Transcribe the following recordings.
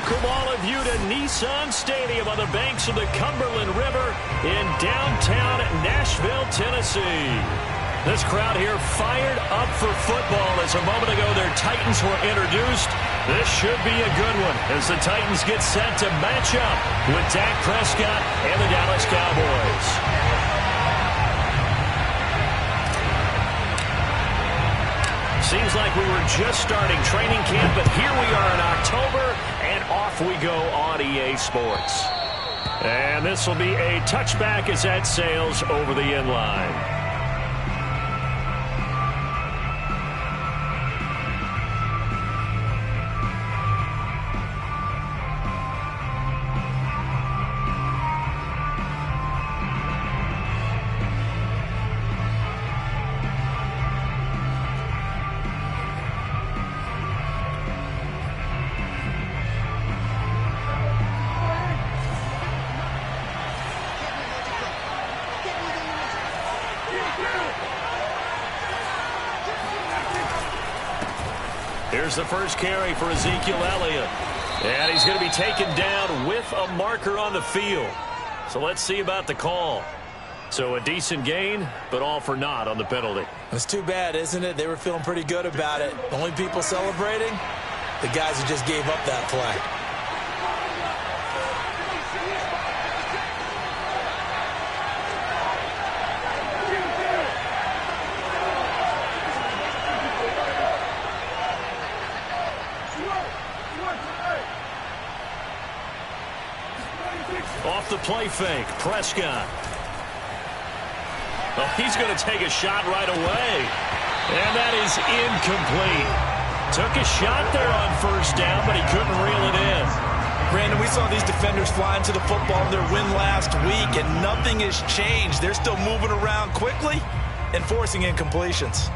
Welcome all of you to Nissan Stadium on the banks of the Cumberland River in downtown Nashville, Tennessee. This crowd here fired up for football as a moment ago their Titans were introduced. This should be a good one as the Titans get set to match up with Dak Prescott and the Dallas Cowboys. Seems like we were just starting training camp, but here we are in October, and off we go on EA Sports. And this will be a touchback as that sails over the inline. Here's the first carry for Ezekiel Elliott. And he's going to be taken down with a marker on the field. So let's see about the call. So a decent gain, but all for naught on the penalty. It's too bad, isn't it? They were feeling pretty good about it. The only people celebrating, the guys who just gave up that play. Off the play fake, Prescott. Well, he's going to take a shot right away. And that is incomplete. Took a shot there on first down, but he couldn't reel it in. Brandon, we saw these defenders fly into the football in their win last week, and nothing has changed. They're still moving around quickly and forcing incompletions.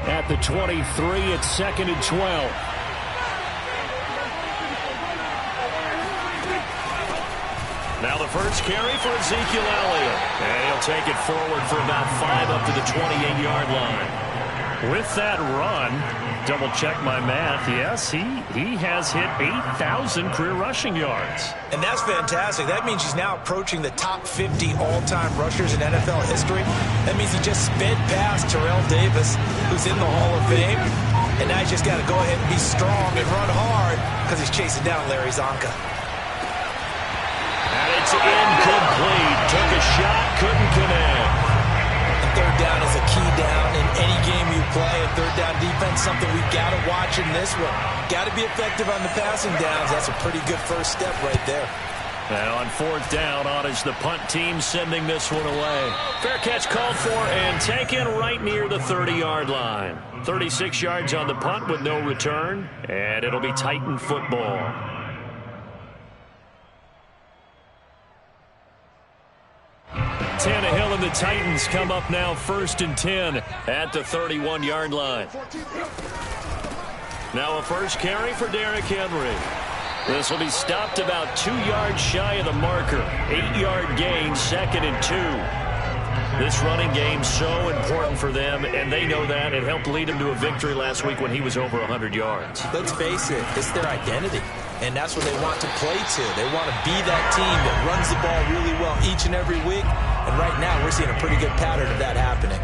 At the 23, it's 2nd and 12. Now the first carry for Ezekiel Elliott. And he'll take it forward for about 5 up to the 28-yard line. With that run, double-check my math, yes, he has hit 8,000 career rushing yards. And that's fantastic. That means he's now approaching the top 50 all-time rushers in NFL history. That means he just sped past Terrell Davis, who's in the Hall of Fame. And now he's just got to go ahead and be strong and run hard because he's chasing down Larry Zonka. And it's incomplete. Took a shot, couldn't connect. Third down is a key down in any game you play. And third down defense, something we've got to watch in this one. Got to be effective on the passing downs. That's a pretty good first step right there. Now on 4th down, on is the punt team sending this one away. Fair catch called for and taken right near the 30-yard line. 36 yards on the punt with no return, and it'll be Titan football. Tannehill and the Titans come up now 1st and 10 at the 31-yard line. Now a first carry for Derrick Henry. This will be stopped about 2 yards shy of the marker. 8-yard gain, 2nd and 2. This running game so important for them, and they know that. It helped lead them to a victory last week when he was over 100 yards. Let's face it, it's their identity, and that's what they want to play to. They want to be that team that runs the ball really well each and every week, and right now we're seeing a pretty good pattern of that happening.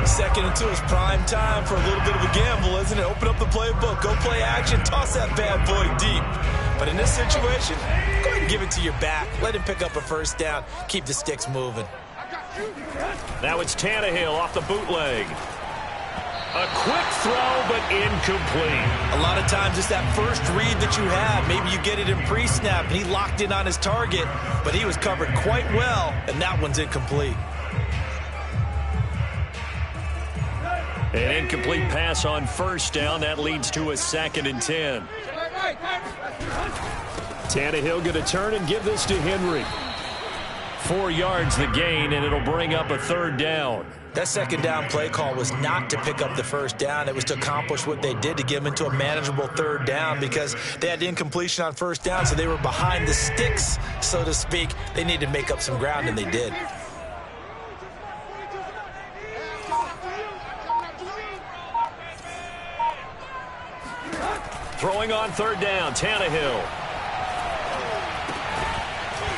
2nd and 2 is prime time for a little bit of a gamble, isn't it? Open up the playbook, go play action, toss that bad boy deep. But in this situation, go ahead and give it to your back. Let him pick up a first down, keep the sticks moving. Now it's Tannehill off the bootleg. A quick throw, but incomplete. A lot of times it's that first read that you have. Maybe you get it in pre-snap, and he locked in on his target, but he was covered quite well, and that one's incomplete. An incomplete pass on first down. That leads to a 2nd and 10. Tannehill going to turn and give this to Henry. 4 yards the gain, and it'll bring up a 3rd down. That 2nd down play call was not to pick up the first down. It was to accomplish what they did, to get them into a manageable 3rd down, because they had incompletion on first down, so they were behind the sticks, so to speak. They needed to make up some ground, and they did. Throwing on third down, Tannehill.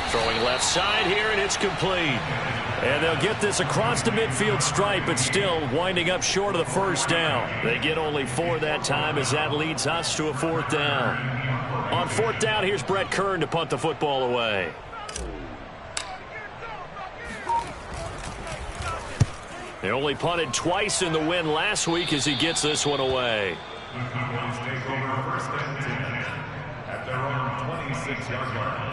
Throwing left side here, and it's complete. And they'll get this across the midfield stripe, but still winding up short of the first down. They get only 4 that time as that leads us to a 4th down. On 4th down, here's Brett Kern to punt the football away. They only punted twice in the win last week as he gets this one away. Take over first and 10 at their own 26-yard line.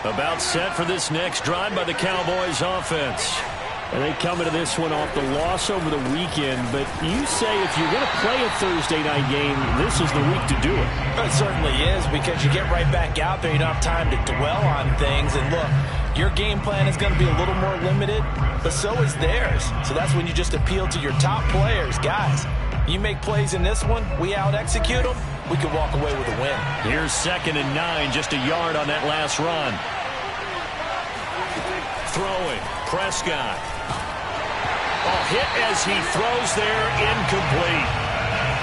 About set for this next drive by the Cowboys offense. And they come into this one off the loss over the weekend. But you say if you're going to play a Thursday night game, this is the week to do it. It certainly is, because you get right back out there. You don't have time to dwell on things. And look, your game plan is going to be a little more limited, but so is theirs. So that's when you just appeal to your top players. Guys, you make plays in this one, we out-execute them, we can walk away with a win. Here's 2nd and 9, just a yard on that last run. Throwing, Prescott. Oh, hit as he throws there, incomplete.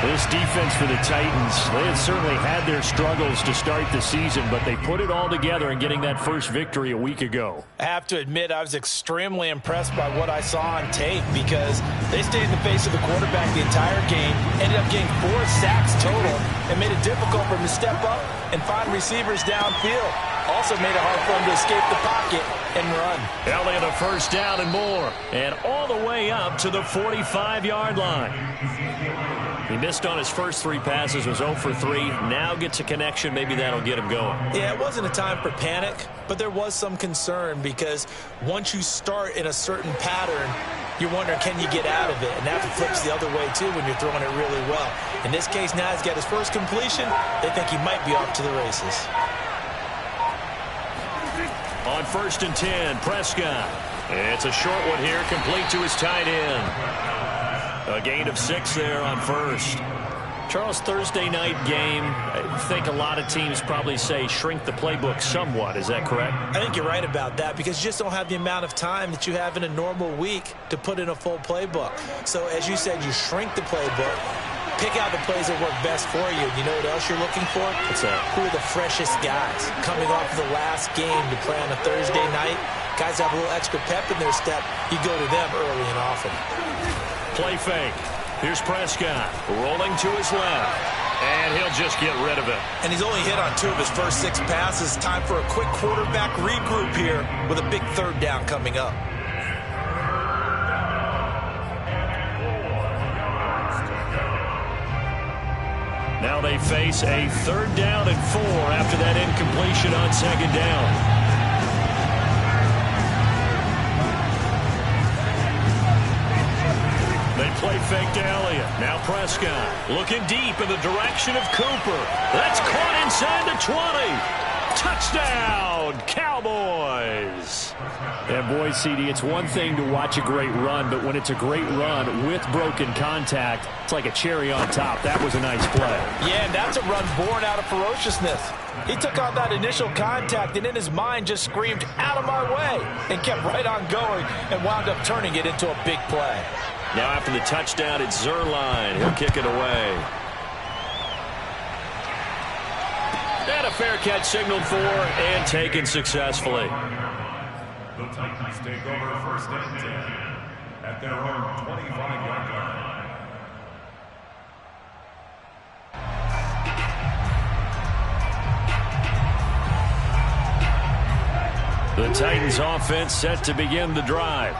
This defense for the Titans, they had certainly had their struggles to start the season, but they put it all together in getting that first victory a week ago. I have to admit, I was extremely impressed by what I saw on tape, because they stayed in the face of the quarterback the entire game, ended up getting 4 sacks total, and made it difficult for him to step up and find receivers downfield. Also made it hard for him to escape the pocket and run. Elliott a first down and more, and all the way up to the 45-yard line. He missed on his first 3 passes, was 0 for 3. Now gets a connection. Maybe that'll get him going. Yeah, it wasn't a time for panic, but there was some concern, because once you start in a certain pattern, you're wondering, can you get out of it? And that flips the other way, too, when you're throwing it really well. In this case, now he's got his first completion. They think he might be off to the races. On 1st and 10, Prescott. It's a short one here, complete to his tight end. A gain of 6 there on 1st. Charles, Thursday night game, I think a lot of teams probably say shrink the playbook somewhat. Is that correct? I think you're right about that, because you just don't have the amount of time that you have in a normal week to put in a full playbook. So, as you said, you shrink the playbook, pick out the plays that work best for you. You know what else you're looking for? What's that? Who are the freshest guys coming off the last game to play on a Thursday night? Guys have a little extra pep in their step. You go to them early and often. Play fake. Here's Prescott rolling to his left, and he'll just get rid of it. And he's only hit on 2 of his first 6 passes. Time for a quick quarterback regroup here with a big 3rd down coming up. Now they face a 3rd down and 4 after that incompletion on 2nd down. They play fake to Elliott. Now Prescott looking deep in the direction of Cooper. That's caught inside the 20. Touchdown, Cowboys. Yeah, boy, CD, it's one thing to watch a great run, but when it's a great run with broken contact, it's like a cherry on top. That was a nice play. Yeah, and that's a run born out of ferociousness. He took on that initial contact and in his mind just screamed, "Out of my way," and kept right on going and wound up turning it into a big play. Now after the touchdown, it's Zerline. He'll kick it away. And a fair catch signaled for and taken successfully. The Titans take over 1st and 10 at their own 25-yard line. The Titans offense set to begin the drive.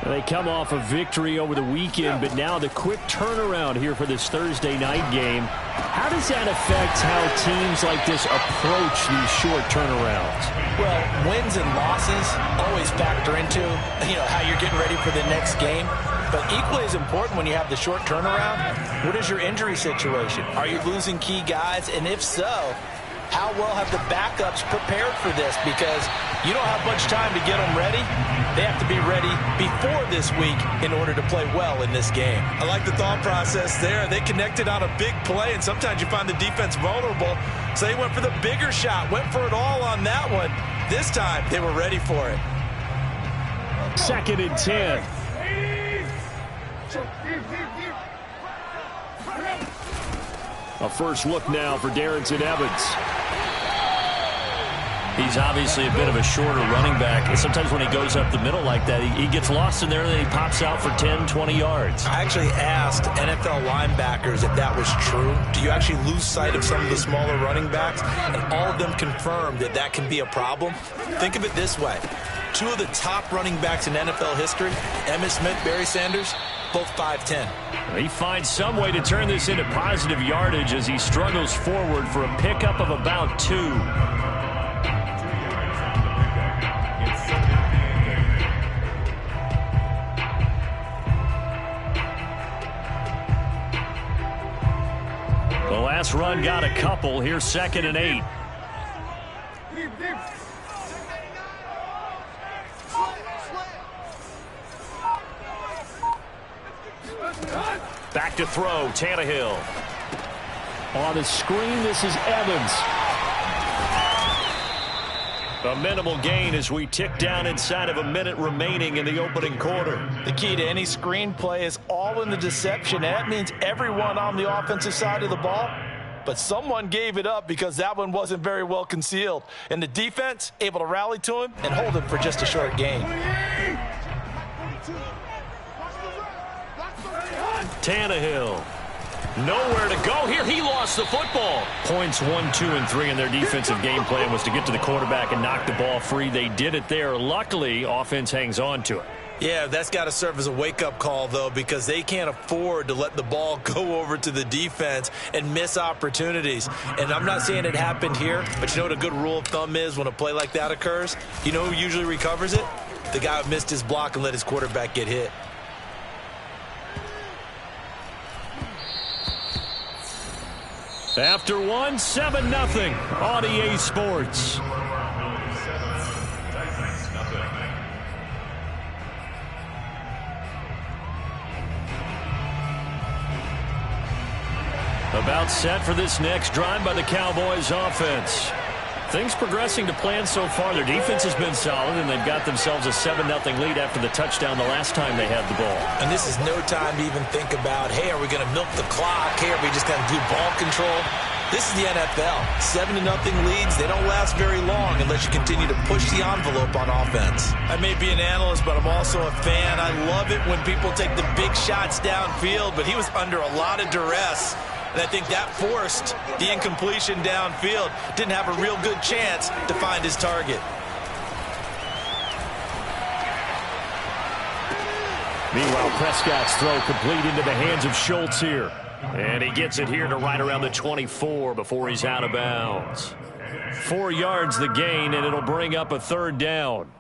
They come off a victory over the weekend, but now the quick turnaround here for this Thursday night game. How does that affect how teams like this approach these short turnarounds? Well, wins and losses always factor into, how you're getting ready for the next game. But equally as important when you have the short turnaround, what is your injury situation? Are you losing key guys? And if so, how well have the backups prepared for this? Because you don't have much time to get them ready. They have to be ready before this week in order to play well in this game. I like the thought process there. They connected on a big play, and sometimes you find the defense vulnerable. So they went for the bigger shot, went for it all on that one. This time, they were ready for it. 2nd and 10. A first look now for Darrington Evans. He's obviously a bit of a shorter running back. And sometimes when he goes up the middle like that, he gets lost in there and then he pops out for 10, 20 yards. I actually asked NFL linebackers if that was true. Do you actually lose sight of some of the smaller running backs? And all of them confirmed that that can be a problem. Think of it this way. 2 of the top running backs in NFL history, Emmitt Smith, Barry Sanders, both 5'10". He finds some way to turn this into positive yardage as he struggles forward for a pickup of about 2. The last run got a couple. Here's 2nd and 8. Back to throw, Tannehill. On the screen, this is Evans. A minimal gain as we tick down inside of a minute remaining in the opening quarter. The key to any screen play is all in the deception. And that means everyone on the offensive side of the ball. But someone gave it up because that one wasn't very well concealed. And the defense able to rally to him and hold him for just a short gain. Tannehill. Nowhere to go here. He lost the football. Points 1, 2, and 3 in their defensive game plan was to get to the quarterback and knock the ball free. They did it there. Luckily, offense hangs on to it. Yeah, that's got to serve as a wake-up call, though, because they can't afford to let the ball go over to the defense and miss opportunities. And I'm not saying it happened here, but you know what a good rule of thumb is when a play like that occurs? You know who usually recovers it? The guy who missed his block and let his quarterback get hit. After 1, 7-0 on EA Sports. About set for this next drive by the Cowboys offense. Things progressing to plan so far. Their defense has been solid, and they've got themselves a 7-0 lead after the touchdown the last time they had the ball. And this is no time to even think about, hey, are we going to milk the clock? Hey, are we just going to do ball control? This is the NFL. 7-0 leads, they don't last very long unless you continue to push the envelope on offense. I may be an analyst, but I'm also a fan. I love it when people take the big shots downfield, but he was under a lot of duress. And I think that forced the incompletion downfield. Didn't have a real good chance to find his target. Meanwhile, Prescott's throw complete into the hands of Schultz here. And he gets it here to right around the 24 before he's out of bounds. 4 yards the gain, and it'll bring up a 3rd down.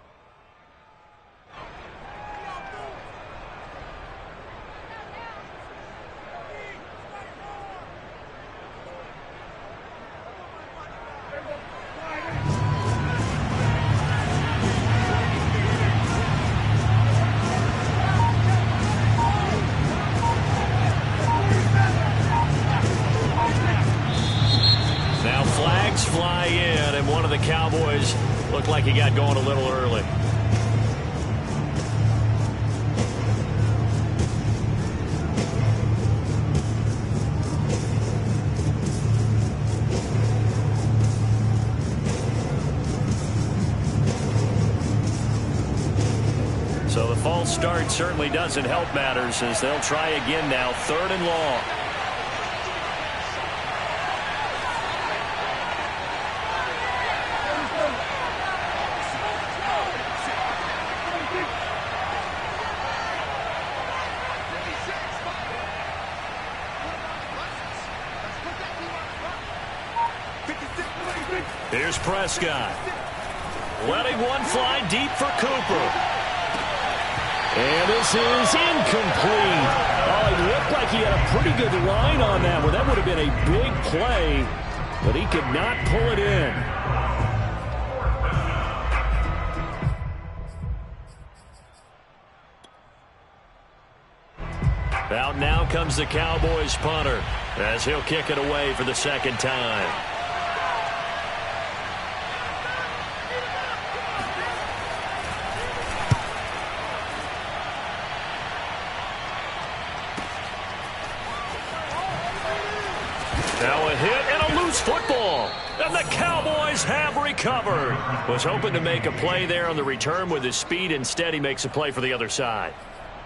Fly in, and one of the Cowboys looked like he got going a little early. So the false start certainly doesn't help matters as they'll try again now, 3rd and long. Here's Prescott. Letting one fly deep for Cooper. And this is incomplete. Oh, it looked like he had a pretty good line on that one. That would have been a big play, but he could not pull it in. Out now comes the Cowboys punter as he'll kick it away for the 2nd time. Now a hit and a loose football. And the Cowboys have recovered. Was hoping to make a play there on the return with his speed. Instead, he makes a play for the other side.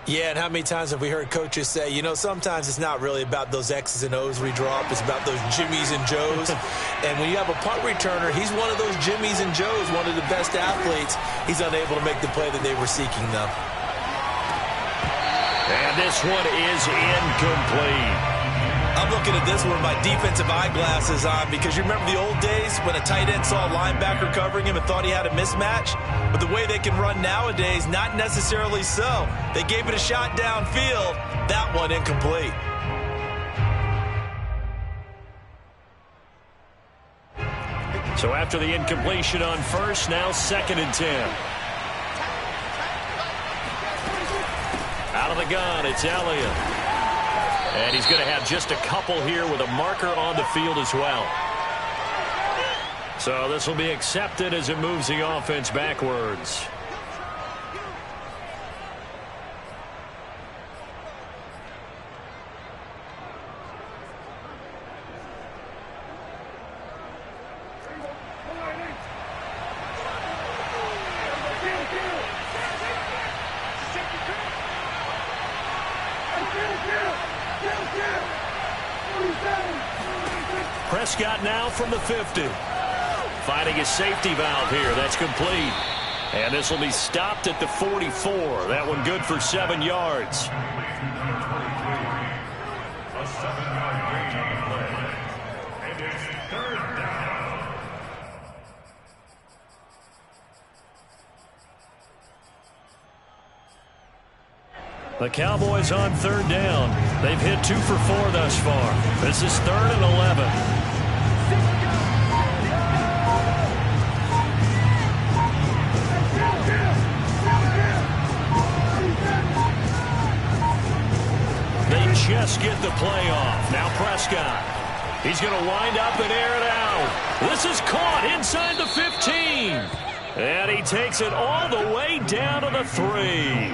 Yeah, and how many times have we heard coaches say, you know, sometimes it's not really about those X's and O's we draw up. It's about those Jimmies and Joes. And when you have a punt returner, he's one of those Jimmies and Joes, one of the best athletes. He's unable to make the play that they were seeking, though. And this one is incomplete. I'm looking at this one with my defensive eyeglasses on because you remember the old days when a tight end saw a linebacker covering him and thought he had a mismatch? But the way they can run nowadays, not necessarily so. They gave it a shot downfield. That one incomplete. So after the incompletion on first, now 2nd and 10. Out of the gun, it's Elliott. And he's going to have just a couple here with a marker on the field as well. So this will be accepted as it moves the offense backwards. Prescott now from the 50. Finding his safety valve here. That's complete. And this will be stopped at the 44. That one good for 7 yards. A 7-yard gain on the play. And it's 3rd down. The Cowboys on 3rd down. They've hit 2 for 4 thus far. This is 3rd and 11. Just get the play off. Now Prescott. He's going to wind up and air it out. This is caught inside the 15. And he takes it all the way down to the 3.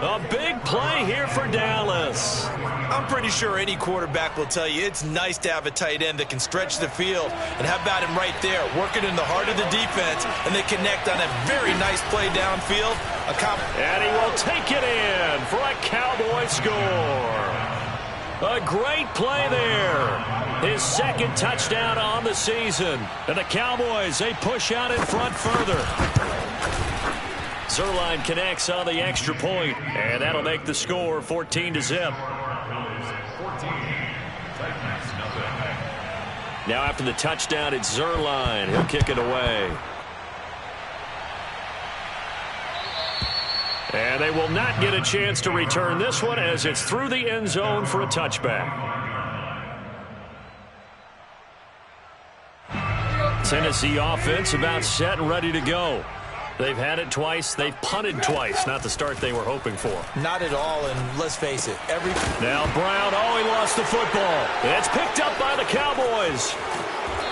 A big play here for Dallas. I'm pretty sure any quarterback will tell you it's nice to have a tight end that can stretch the field. And how about him right there, working in the heart of the defense, and they connect on a very nice play downfield. And he will take it in for a Cowboy score. A great play there. His 2nd touchdown on the season. And the Cowboys, they push out in front further. Zerline connects on the extra point, and that'll make the score 14-0. Now after the touchdown, it's Zerline. He'll kick it away. And they will not get a chance to return this one as it's through the end zone for a touchback. Tennessee offense about set and ready to go. They've had it twice. They've punted twice. Not the start they were hoping for. Not at all, and let's face it. Now Brown, he lost the football. It's picked up by the Cowboys.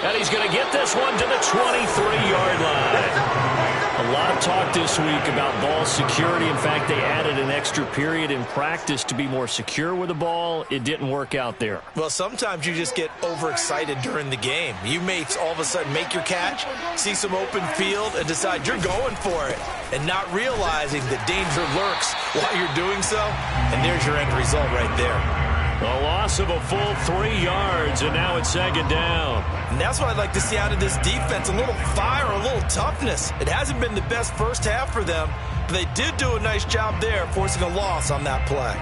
And he's going to get this one to the 23-yard line. A lot of talk this week about ball security. In fact, they added an extra period in practice to be more secure with the ball. It didn't work out there. Well, sometimes you just get overexcited during the game. You may all of a sudden make your catch, see some open field, and decide you're going for it, and not realizing that danger lurks while you're doing so. And there's your end result right there. A loss of a full 3 yards, and now it's 2nd down. And that's what I'd like to see out of this defense, a little fire, a little toughness. It hasn't been the best first half for them, but they did do a nice job there, forcing a loss on that play.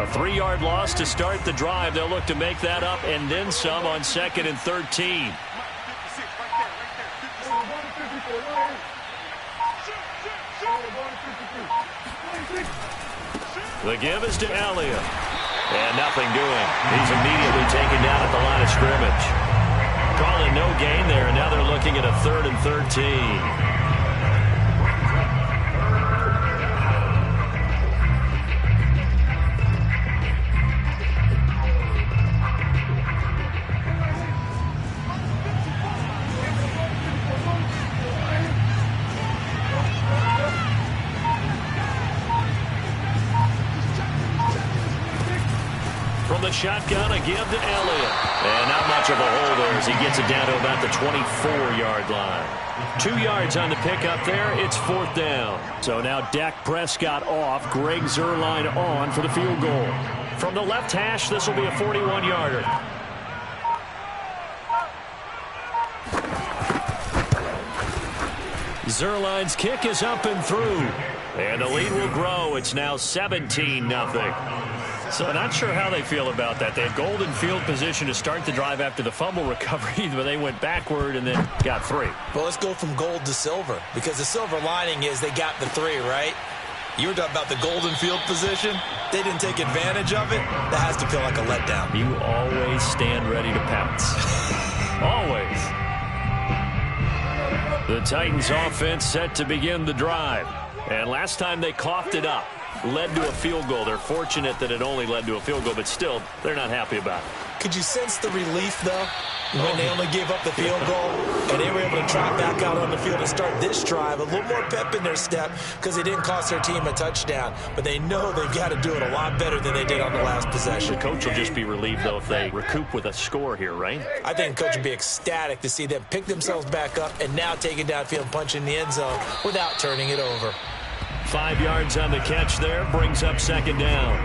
A 3-yard loss to start the drive. They'll look to make that up and then some on 2nd and 13. The give is to Elliott. And nothing doing. He's immediately taken down at the line of scrimmage. Calling no gain there, and now they're looking at a 3rd and 13. the shotgun, a give to Elliott. And not much of a hole there as he gets it down to about the 24-yard line. 2 yards on the pickup there. It's 4th down. So now Dak Prescott off. Greg Zuerlein on for the field goal. From the left hash, this will be a 41-yarder. Zuerlein's kick is up and through. And the lead will grow. It's now 17-0. So not sure how they feel about that. They had golden field position to start the drive after the fumble recovery, but they went backward and then got 3. Well, let's go from gold to silver, because the silver lining is they got the 3, right? You were talking about the golden field position. They didn't take advantage of it. That has to feel like a letdown. You always stand ready to pounce. Always. The Titans offense set to begin the drive. And last time they coughed it up, led to a field goal. They're fortunate that it only led to a field goal, but still, they're not happy about it. Could you sense the relief, though, when they only gave up the field goal and they were able to trot back out on the field and start this drive? A little more pep in their step because they didn't cost their team a touchdown, but they know they've got to do it a lot better than they did on the last possession. The coach will just be relieved, though, if they recoup with a score here, right? I think the coach would be ecstatic to see them pick themselves back up and now take it downfield and punch in the end zone without turning it over. 5 yards on the catch there, brings up 2nd down.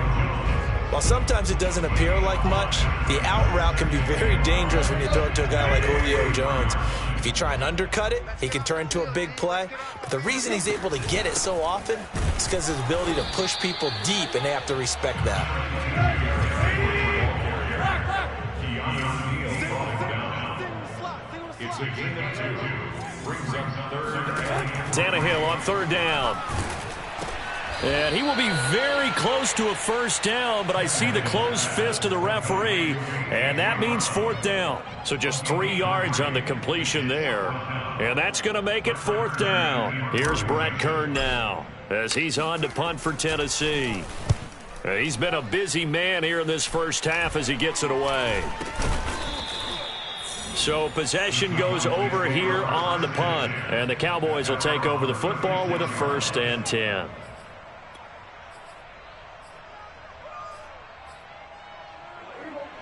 While sometimes it doesn't appear like much, the out route can be very dangerous when you throw it to a guy like Julio Jones. If you try and undercut it, he can turn into a big play. But the reason he's able to get it so often is because of his ability to push people deep, and they have to respect that. It's a gain of 2. Brings up 3rd down. Tannehill on 3rd down. And he will be very close to a 1st down, but I see the closed fist of the referee, and that means 4th down. So just 3 yards on the completion there. And that's going to make it 4th down. Here's Brett Kern now as he's on to punt for Tennessee. He's been a busy man here in this first half as he gets it away. So possession goes over here on the punt, and the Cowboys will take over the football with a 1st and 10.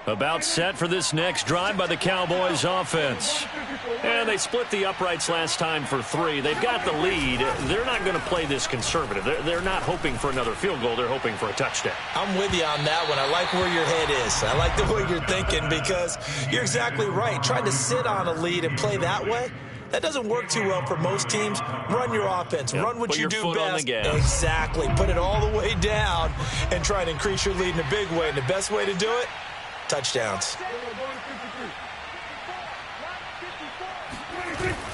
About set for this next drive by the Cowboys offense. And they split the uprights last time for 3. They've got the lead. They're not going to play this conservative. They're not hoping for another field goal. They're hoping for a touchdown. I'm with you on that one. I like where your head is. I like the way you're thinking because you're exactly right. Trying to sit on a lead and play that way, that doesn't work too well for most teams. Run your offense. Yep. Run what you do best. Exactly. Put it all the way down and try and increase your lead in a big way. And the best way to do it, touchdowns.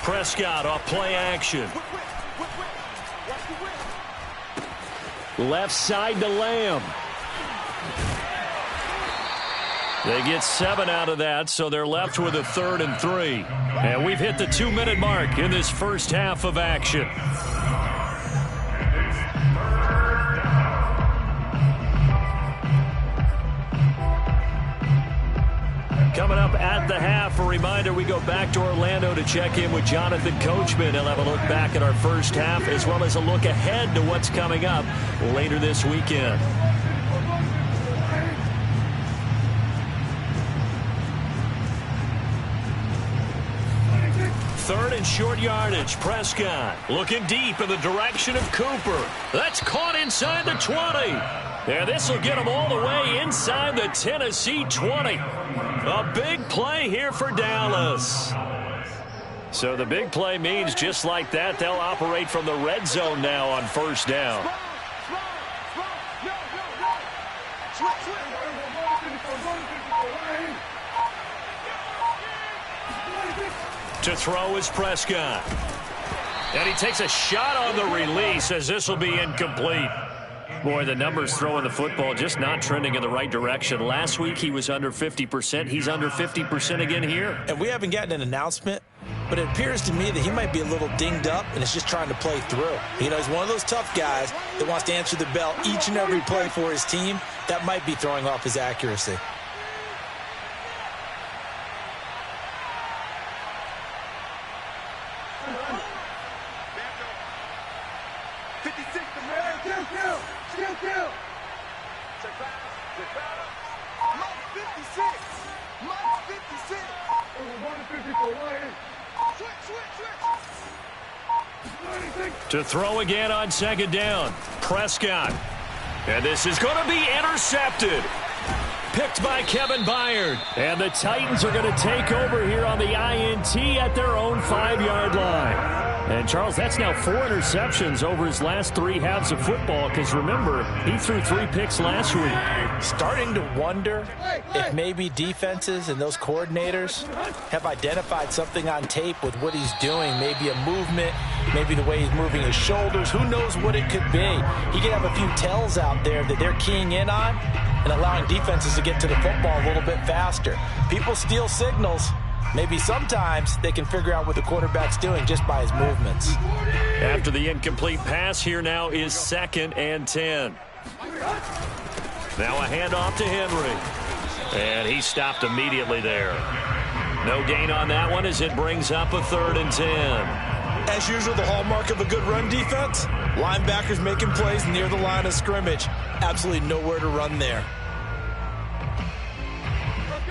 Prescott off play action. Left side to Lamb. They get 7 out of that, so they're left with a 3rd and 3. And we've hit the 2-minute mark in this first half of action. Coming up at the half, a reminder, we go back to Orlando to check in with Jonathan Coachman. He'll have a look back at our first half as well as a look ahead to what's coming up later this weekend. Third and short yardage. Prescott looking deep in the direction of Cooper. That's caught inside the 20. And this will get him all the way inside the Tennessee 20. A big play here for Dallas. So the big play means just like that, they'll operate from the red zone now on 1st down. To throw is Prescott. And he takes a shot on the release as this will be incomplete. Boy, the numbers throwing the football just not trending in the right direction. Last week he was under 50%. He's under 50% again here. And we haven't gotten an announcement, but it appears to me that he might be a little dinged up and is just trying to play through. You know, he's one of those tough guys that wants to answer the bell each and every play for his team. That might be throwing off his accuracy. To throw again on second down. Prescott. And this is going to be intercepted. Picked by Kevin Byard. And the Titans are going to take over here on the INT at their own 5-yard line. And, Charles, that's now 4 interceptions over his last 3 halves of football because, remember, he threw 3 picks last week. Starting to wonder if maybe defenses and those coordinators have identified something on tape with what he's doing. Maybe a movement, maybe the way he's moving his shoulders. Who knows what it could be? He could have a few tells out there that they're keying in on and allowing defenses to get to the football a little bit faster. People steal signals. Maybe sometimes they can figure out what the quarterback's doing just by his movements. After the incomplete pass, here now is 2nd and 10. Now a handoff to Henry. And he stopped immediately there. No gain on that one as it brings up a 3rd and 10. As usual, the hallmark of a good run defense, linebackers making plays near the line of scrimmage. Absolutely nowhere to run there.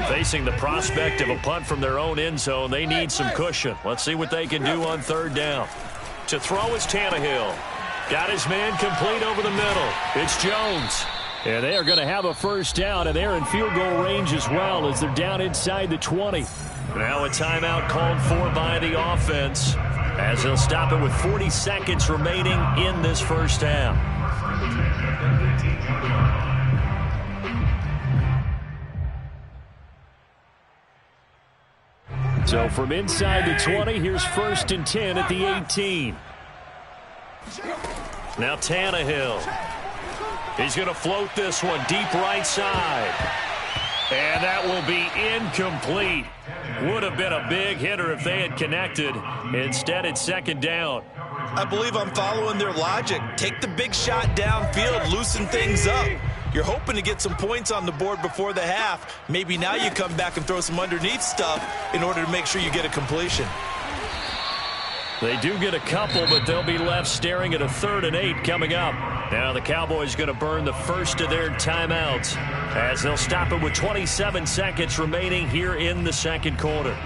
Facing the prospect of a punt from their own end zone, they need some cushion. Let's see what they can do on 3rd down. To throw is Tannehill. Got his man complete over the middle. It's Jones. And they are going to have a 1st down, and they're in field goal range as well as they're down inside the 20. Now a timeout called for by the offense as they'll stop it with 40 seconds remaining in this 1st half. So from inside the 20, here's 1st and 10 at the 18. Now Tannehill. He's going to float this one deep right side. And that will be incomplete. Would have been a big hitter if they had connected. Instead, it's 2nd down. I believe I'm following their logic. Take the big shot downfield, loosen things up. You're hoping to get some points on the board before the half. Maybe now you come back and throw some underneath stuff in order to make sure you get a completion. They do get a couple, but they'll be left staring at a 3rd and 8 coming up. Now the Cowboys going to burn the first of their timeouts as they'll stop it with 27 seconds remaining here in the 2nd quarter.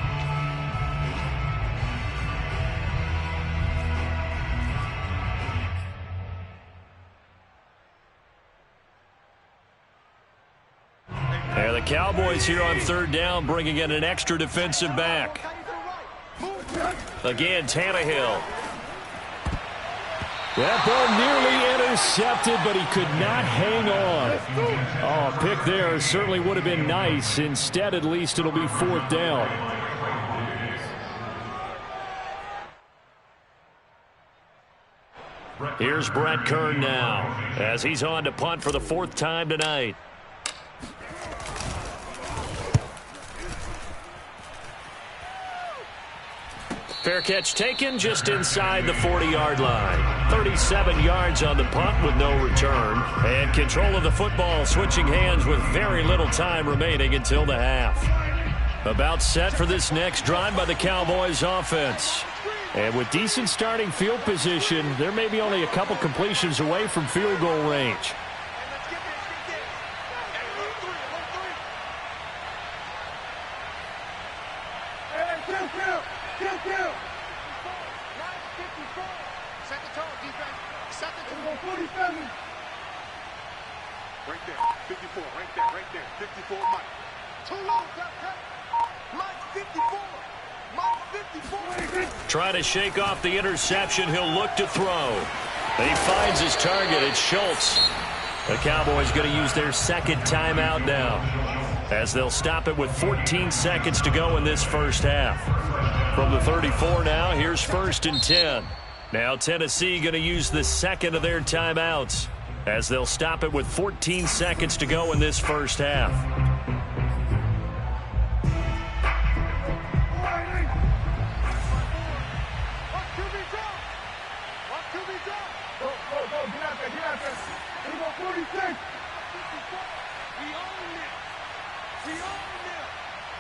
And the Cowboys here on 3rd down bringing in an extra defensive back. Again, Tannehill. That ball nearly intercepted, but he could not hang on. Oh, a pick there certainly would have been nice. Instead, at least it'll be 4th down. Here's Brett Kern now as he's on to punt for the 4th time tonight. Fair catch taken just inside the 40-yard line. 37 yards on the punt with no return. And control of the football switching hands with very little time remaining until the half. About set for this next drive by the Cowboys offense. And with decent starting field position, they're maybe only a couple completions away from field goal range. Right there, 54, right there, 54, Mike. Too long, Mike, 54, Mike, 54. Trying to shake off the interception, he'll look to throw. He finds his target, it's Schultz. The Cowboys going to use their 2nd timeout now as they'll stop it with 14 seconds to go in this 1st half. From the 34 now, here's 1st and 10. Now Tennessee going to use the 2nd of their timeouts as they'll stop it with 14 seconds to go in this 1st half.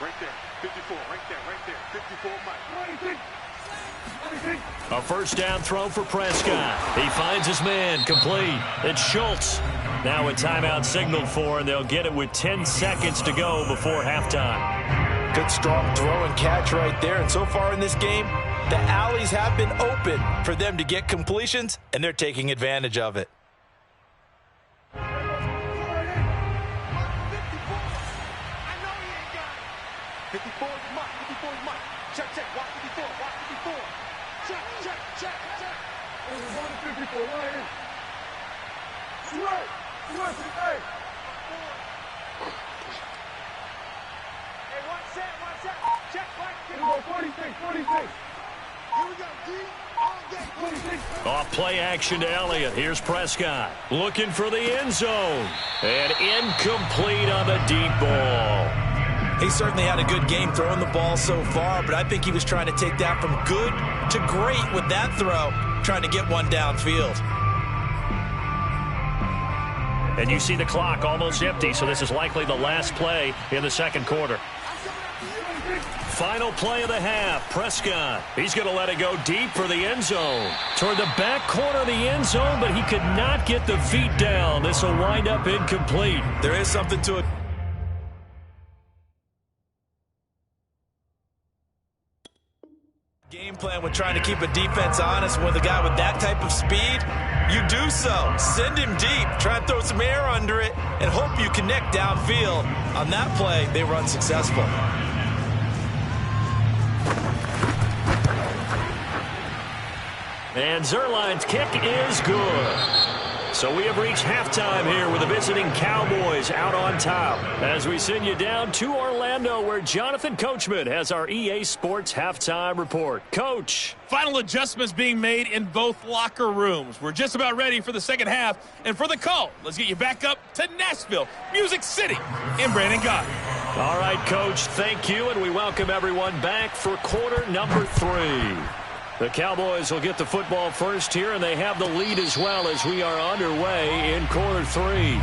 Right there, 54, right there, 54, Mike. A first down throw for Prescott. He finds his man, complete. It's Schultz. Now a timeout signaled for, and they'll get it with 10 seconds to go before halftime. Good strong throw and catch right there. And so far in this game, the alleys have been open for them to get completions, and they're taking advantage of it. 54 is Mike. 54 is Mike. Check, check. Watch 54. Watch 54. Check, check, check, check. This is 154. Right here. Right. Hey. Hey, one set. Check, right. Here we go. 46. Here we go, D. All day. 46. Off play action to Elliott. Here's Prescott. Looking for the end zone. And incomplete on the deep ball. He certainly had a good game throwing the ball so far, but I think he was trying to take that from good to great with that throw, trying to get one downfield. And you see the clock almost empty, so this is likely the last play in the second quarter. Final play of the half. Prescott. He's going to let it go deep for the end zone. Toward the back corner of the end zone, but he could not get the feet down. This will wind up incomplete. There is something to it. Game plan with trying to keep a defense honest with a guy with that type of speed. You do so. Send him deep. Try and throw some air under it and hope you connect downfield. On that play, they were unsuccessful. And Zerline's kick is good. So we have reached halftime here with the visiting Cowboys out on top. As we send you down to Orlando, where Jonathan Coachman has our EA Sports halftime report. Coach. Final adjustments being made in both locker rooms. We're just about ready for the second half. And for the call, let's get you back up to Nashville, Music City, in Brandon Gott. All right, Coach, thank you, and we welcome everyone back for quarter number 3. The Cowboys will get the football first here, and they have the lead as well as we are underway in quarter 3.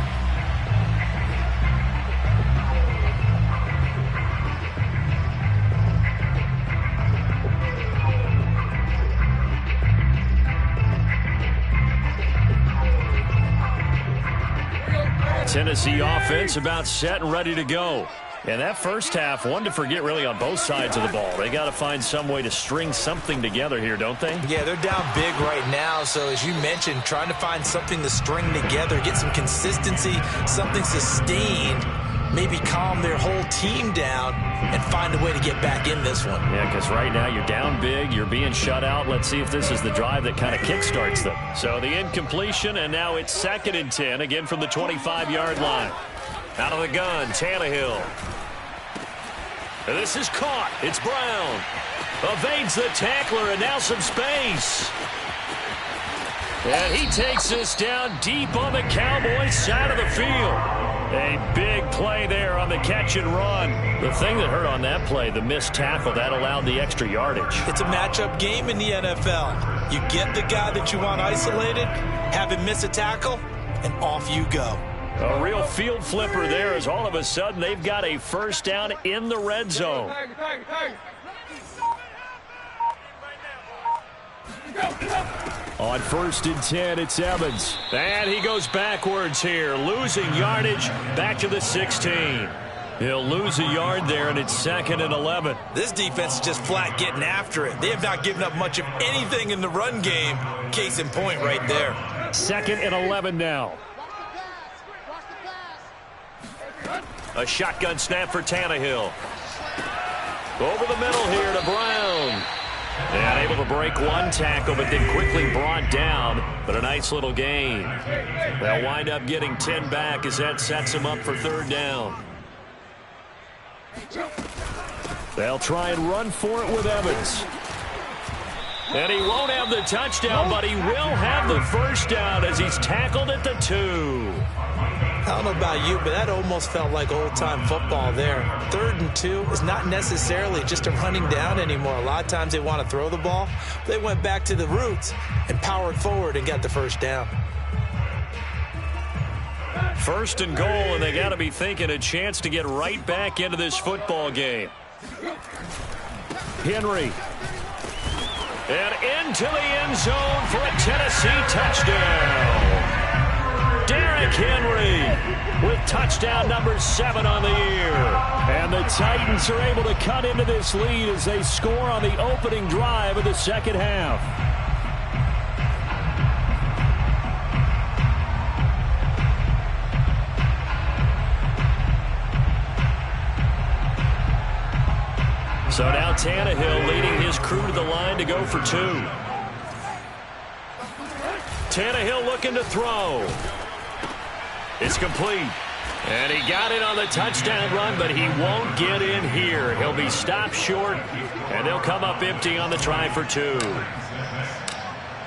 Tennessee offense about set and ready to go. And that first half, one to forget really on both sides of the ball. They got to find some way to string something together here, don't they? Yeah, they're down big right now. So as you mentioned, trying to find something to string together, get some consistency, something sustained, maybe calm their whole team down and find a way to get back in this one. Yeah, because right now you're down big, you're being shut out. Let's see if this is the drive that kind of kickstarts them. So the incompletion, and now it's 2nd and 10, again from the 25-yard line. Out of the gun, Tannehill. This is caught. It's Brown. Evades the tackler, and now some space. And he takes us down deep on the Cowboys side of the field. A big play there on the catch and run. The thing that hurt on that play, the missed tackle, that allowed the extra yardage. It's a matchup game in the NFL. You get the guy that you want isolated, have him miss a tackle, and off you go. A real field flipper there, as all of a sudden they've got a first down in the red zone. On 1st and 10, it's Evans. And he goes backwards here, losing yardage back to the 16. He'll lose a yard there, and it's 2nd and 11. This defense is just flat getting after it. They have not given up much of anything in the run game. Case in point right there. 2nd and 11 now. A shotgun snap for Tannehill. Over the middle here to Brown. And able to break one tackle, but then quickly brought down. But a nice little gain. They'll wind up getting 10 back as that sets them up for 3rd down. They'll try and run for it with Evans. And he won't have the touchdown, but he will have the first down as he's tackled at the 2. I don't know about you, but that almost felt like old-time football there. 3rd and 2 is not necessarily just a running down anymore. A lot of times they want to throw the ball. They went back to the roots and powered forward and got the first down. 1st and goal, and they got to be thinking a chance to get right back into this football game. Henry. And into the end zone for a Tennessee touchdown. Derrick Henry with touchdown number 7 on the year. And the Titans are able to cut into this lead as they score on the opening drive of the second half. So now Tannehill leading his crew to the line to go for 2. Tannehill looking to throw. It's complete. And he got it on the touchdown run, but he won't get in here. He'll be stopped short, and they'll come up empty on the try for 2.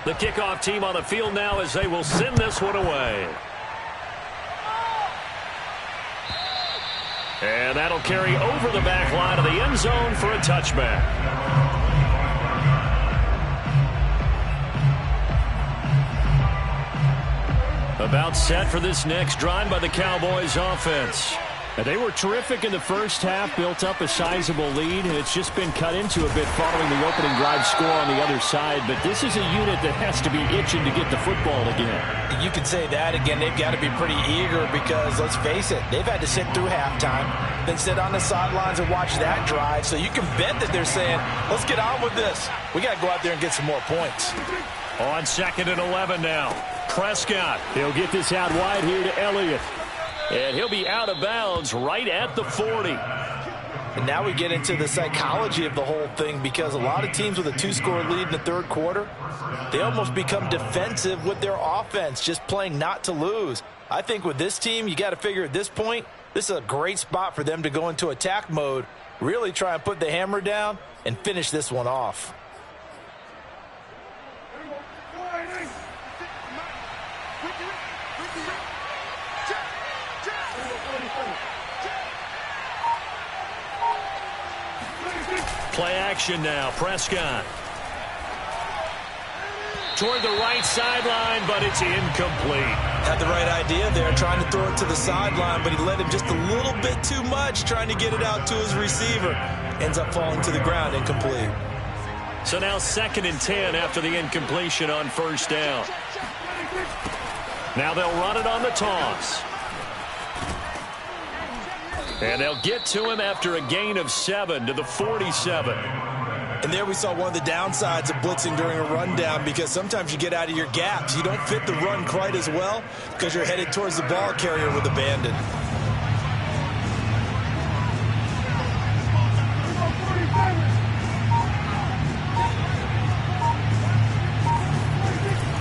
The kickoff team on the field now as they will send this one away. And that'll carry over the back line of the end zone for a touchback. About set for this next drive by the Cowboys offense. And they were terrific in the first half, built up a sizable lead, and it's just been cut into a bit following the opening drive score on the other side. But this is a unit that has to be itching to get the football again. You could say that again. They've got to be pretty eager because, let's face it, they've had to sit through halftime, then sit on the sidelines and watch that drive. So you can bet that they're saying, let's get on with this. We got to go out there and get some more points. On 2nd and 11 now. Prescott, he'll get this out wide here to Elliott. And he'll be out of bounds right at the 40. And now we get into the psychology of the whole thing, because a lot of teams with a 2-score lead in the third quarter, they almost become defensive with their offense, just playing not to lose. I think with this team, you got to figure at this point, this is a great spot for them to go into attack mode, really try and put the hammer down and finish this one off. Play action now. Prescott. Toward the right sideline, but it's incomplete. Had the right idea there, trying to throw it to the sideline, but he led him just a little bit too much, trying to get it out to his receiver. Ends up falling to the ground, incomplete. So now 2nd and 10 after the incompletion on first down. Now they'll run it on the toss. And they'll get to him after a gain of 7 to the 47. And there we saw one of the downsides of blitzing during a rundown, because sometimes you get out of your gaps. You don't fit the run quite as well because you're headed towards the ball carrier with abandon.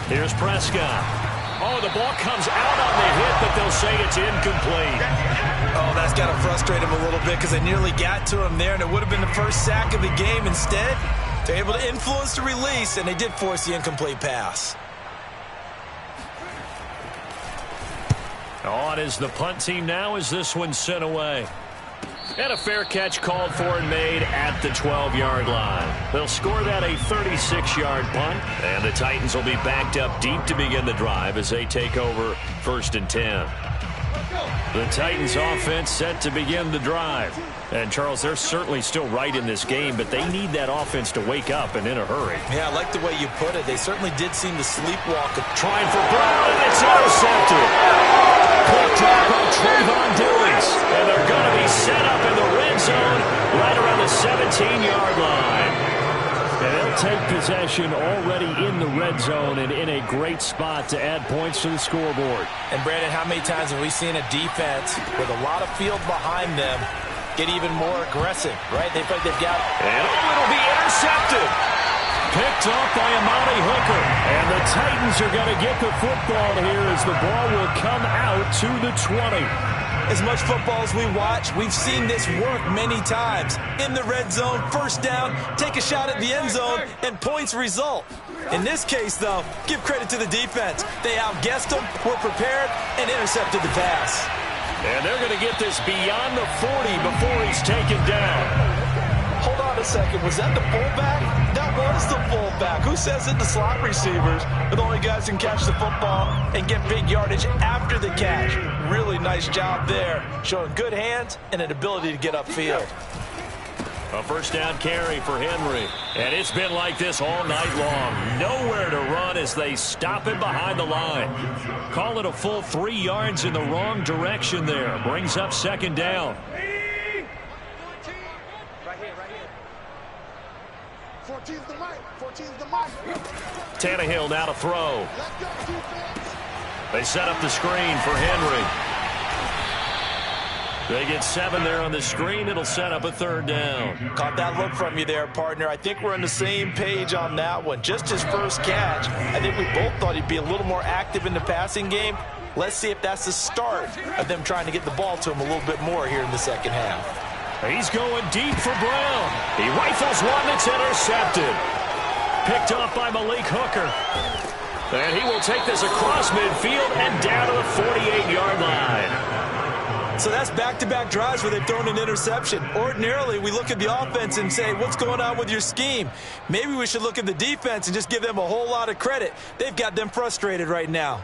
Here's Prescott. Oh, the ball comes out on the hit, but they'll say it's incomplete. Oh, that's got to frustrate him a little bit, because they nearly got to him there, and it would have been the first sack of the game. Instead, they're able to influence the release, and they did force the incomplete pass. On is the punt team now as this one's sent away. And a fair catch called for and made at the 12-yard line. They'll score that a 36-yard punt, and the Titans will be backed up deep to begin the drive as they take over 1st and 10. The Titans offense set to begin the drive. And, Charles, they're certainly still right in this game, but they need that offense to wake up and in a hurry. Yeah, I like the way you put it. They certainly did seem to sleepwalk. Trying for Brown, and it's intercepted. Quick drop by Trayvon Diggs. And they're going to be set up in the red zone right around the 17-yard line. And they'll take possession already in the red zone and in a great spot to add points to the scoreboard. And, Brandon, how many times have we seen a defense with a lot of field behind them get even more aggressive, right? They think they've got it. And it'll be intercepted. Picked off by Amani Hooker. And the Titans are going to get the football here as the ball will come out to the 20. As much football as we watch, we've seen this work many times. In the red zone, first down, take a shot at the end zone, and points result. In this case, though, give credit to the defense. They outguessed them, were prepared, and intercepted the pass. And they're going to get this beyond the 40 before he's taken down. Hold on a second. Was that the fullback? That was the fullback. Who says it? The slot receivers are the only guys who can catch the football and get big yardage after the catch. Really nice job there, showing good hands and an ability to get upfield. A first down carry for Henry. And it's been like this all night long. Nowhere to run as they stop him behind the line. Call it a full 3 yards in the wrong direction there. Brings up second down. Right here. 14's the mic. 14's the mic. Tannehill now to throw. Let's go, defense. They set up the screen for Henry. They get 7 there on the screen. It'll set up a third down. Caught that look from you there, partner. I think we're on the same page on that one. Just his first catch. I think we both thought he'd be a little more active in the passing game. Let's see if that's the start of them trying to get the ball to him a little bit more here in the second half. He's going deep for Brown. He rifles one that's intercepted. Picked off by Malik Hooker. And he will take this across midfield and down to the 48-yard line. So that's back-to-back drives where they've thrown an interception. Ordinarily, we look at the offense and say, what's going on with your scheme? Maybe we should look at the defense and just give them a whole lot of credit. They've got them frustrated right now.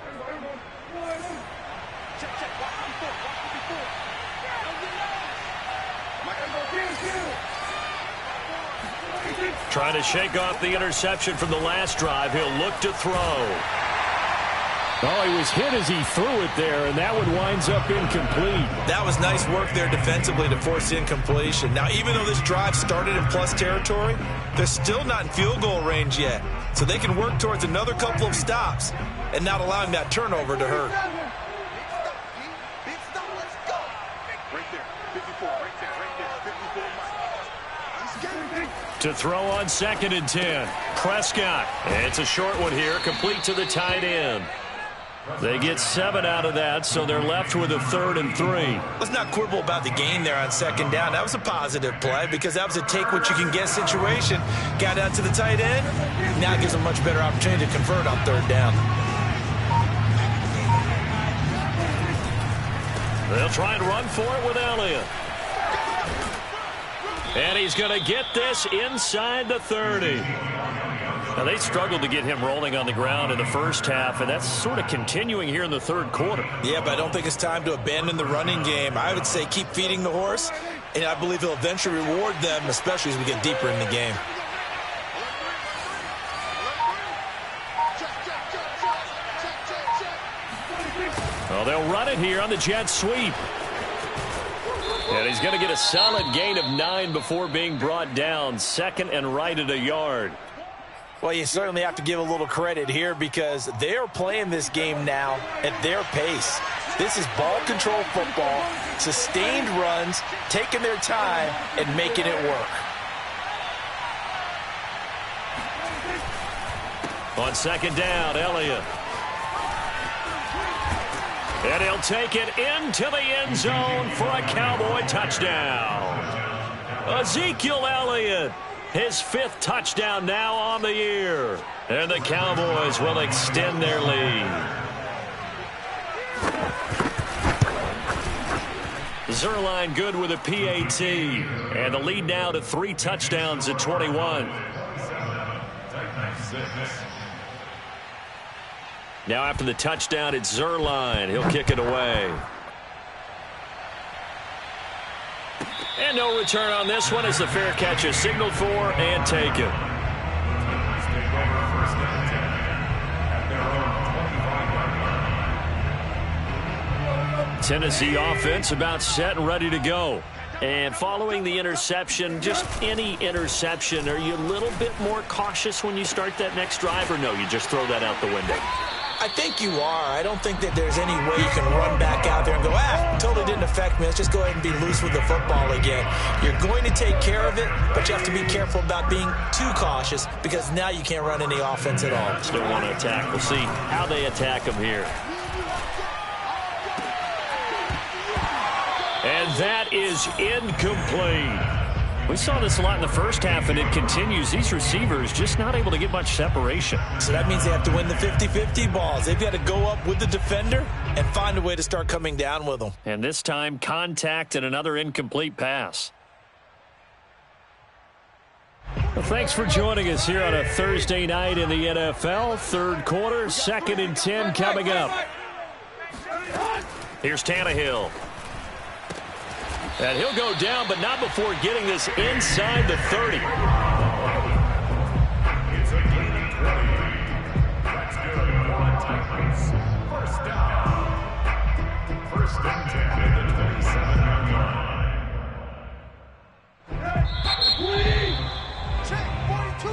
Trying to shake off the interception from the last drive. He'll look to throw. Oh, he was hit as he threw it there, and that one winds up incomplete. That was nice work there defensively to force incompletion. Now, even though this drive started in plus territory, they're still not in field goal range yet. So they can work towards another couple of stops and not allowing that turnover to hurt. Big stop, let's go. Right there, 54, right there, 54. To throw on 2nd and 10. Prescott. It's a short one here, complete to the tight end. They get 7 out of that, so they're left with a 3rd and 3. Let's not quibble about the gain there on 2nd down. That was a positive play because that was a take-what-you-can-get situation. Got out to the tight end. Now it gives them a much better opportunity to convert on 3rd down. They'll try and run for it with Elliott. And he's going to get this inside the 30. Now, they struggled to get him rolling on the ground in the first half, and that's sort of continuing here in the third quarter. Yeah, but I don't think it's time to abandon the running game. I would say keep feeding the horse, and I believe he'll eventually reward them, especially as we get deeper in the game. Well, they'll run it here on the jet sweep. And he's going to get a solid gain of 9 before being brought down. 2nd and right at a yard. Well, you certainly have to give a little credit here because they're playing this game now at their pace. This is ball control football, sustained runs, taking their time, and making it work. On 2nd down, Elliott. And he'll take it into the end zone for a Cowboy touchdown. Ezekiel Elliott, his 5th touchdown now on the year. And the Cowboys will extend their lead. Zerline good with a PAT. And the lead now to 3 touchdowns at 21. Now after the touchdown, it's Zerline. He'll kick it away. And no return on this one as the fair catch is signaled for and taken. Tennessee offense about set and ready to go. And following the interception, just any interception, are you a little bit more cautious when you start that next drive, or no, you just throw that out the window? I think you are. I don't think that there's any way you can run back out there and go, totally didn't affect me. Let's just go ahead and be loose with the football again. You're going to take care of it, but you have to be careful about being too cautious because now you can't run any offense at all. Still want to attack. We'll see how they attack him here. And that is incomplete. We saw this a lot in the first half, and it continues. These receivers just not able to get much separation. So that means they have to win the 50-50 balls. They've got to go up with the defender and find a way to start coming down with them. And this time, contact and another incomplete pass. Well, thanks for joining us here on a Thursday night in the NFL. Third quarter, 2nd and 10 coming up. Here's Tannehill. And he'll go down, but not before getting this inside the 30. It's a gain of 20. That's good for the Titans. First down. First and 10 at the 27-yard line.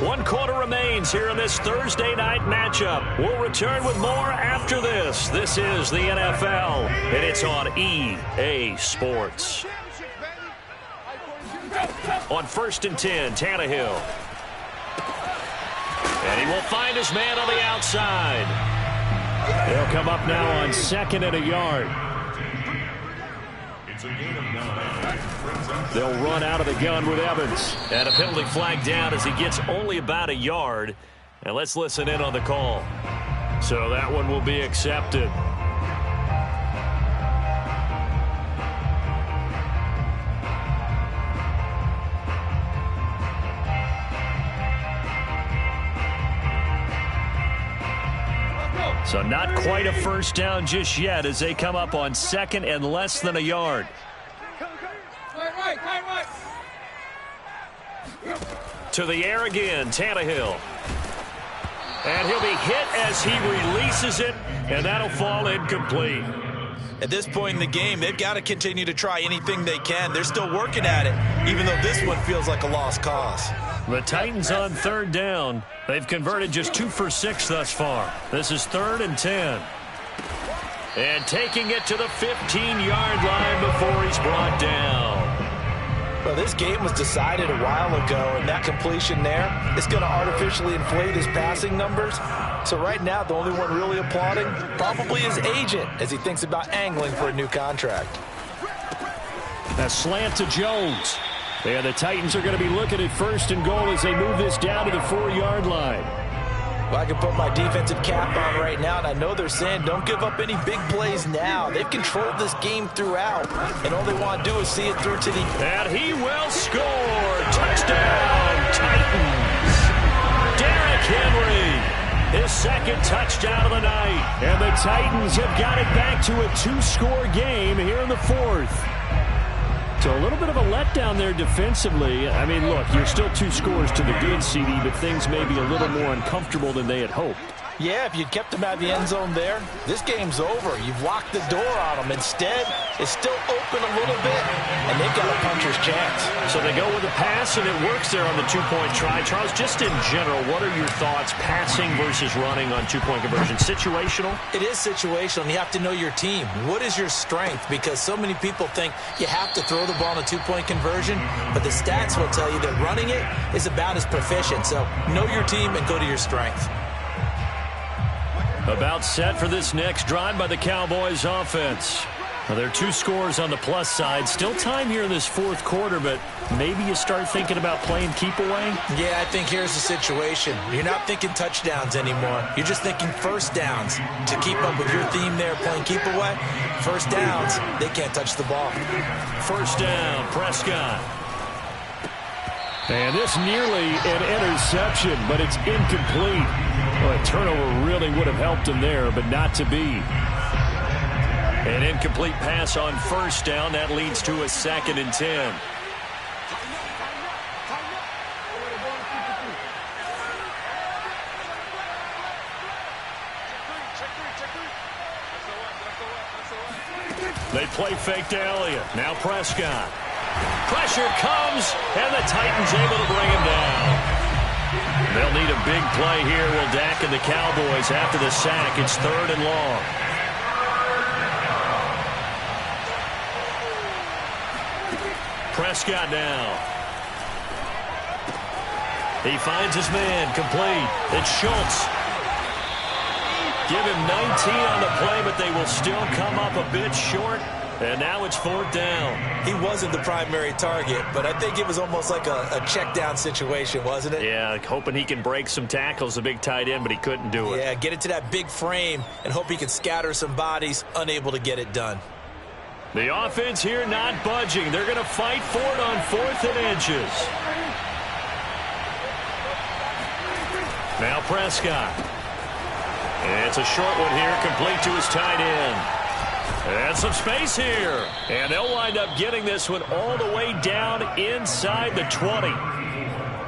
1 quarter remains here in this Thursday night matchup. We'll return with more after this. This is the NFL, and it's on EA Sports. On 1st and 10, Tannehill. And he will find his man on the outside. They'll come up now on 2nd and a yard. It's a gain of 9. They'll run out of the gun with Evans. And a penalty flag down as he gets only about a yard. And let's listen in on the call. So that one will be accepted. So not quite a first down just yet as they come up on 2nd and less than a yard. To the air again, Tannehill. And he'll be hit as he releases it, and that'll fall incomplete. At this point in the game, they've got to continue to try anything they can. They're still working at it, even though this one feels like a lost cause. The Titans on 3rd down. They've converted just 2 for 6 thus far. This is 3rd and 10. And taking it to the 15-yard line before he's brought down. Well, this game was decided a while ago, and that completion there is going to artificially inflate his passing numbers. So right now, the only one really applauding probably his agent as he thinks about angling for a new contract. A slant to Jones. And the Titans are going to be looking at 1st and goal as they move this down to the 4-yard line. Well, I can put my defensive cap on right now, and I know they're saying don't give up any big plays now. They've controlled this game throughout, and all they want to do is see it through to the... And he will score. Touchdown, Titans. Derrick Henry, his 2nd touchdown of the night. And the Titans have got it back to a 2-score game here in the 4th. So a little bit of a letdown there defensively. I mean, look, you're still 2 scores to the good, CD, but things may be a little more uncomfortable than they had hoped. Yeah, if you'd kept them out of the end zone there, this game's over. You've locked the door on them. Instead, it's still open a little bit, and they've got a puncher's chance. So they go with a pass, and it works there on the 2-point try. Charles, just in general, what are your thoughts passing versus running on 2-point conversion? Situational? It is situational, and you have to know your team. What is your strength? Because so many people think you have to throw the ball in a 2-point conversion, but the stats will tell you that running it is about as proficient. So know your team and go to your strength. About set for this next drive by the Cowboys offense. Well, there are 2 scores on the plus side. Still time here in this 4th quarter, but maybe you start thinking about playing keep away? Yeah, I think here's the situation. You're not thinking touchdowns anymore. You're just thinking first downs. To keep up with your theme there, playing keep away, first downs, they can't touch the ball. First down, Prescott. And this nearly an interception, but it's incomplete. Well, a turnover really would have helped him there, but not to be. An incomplete pass on 1st down. That leads to a 2nd and 10. They play fake to Elliott. Now Prescott. Pressure comes, and the Titans able to bring him down. They'll need a big play here. Will Dak and the Cowboys after the sack. It's 3rd and long. Prescott now. He finds his man, complete. It's Schultz. Give him 19 on the play, but they will still come up a bit short. And now it's 4th down. He wasn't the primary target, but I think it was almost like a check down situation, wasn't it? Yeah, hoping he can break some tackles, a big tight end, but he couldn't do it. Yeah, get it to that big frame and hope he can scatter some bodies, unable to get it done. The offense here not budging. They're going to fight for it on 4th and inches. Now Prescott. And it's a short one here, complete to his tight end. And some space here. And they'll wind up getting this one all the way down inside the 20.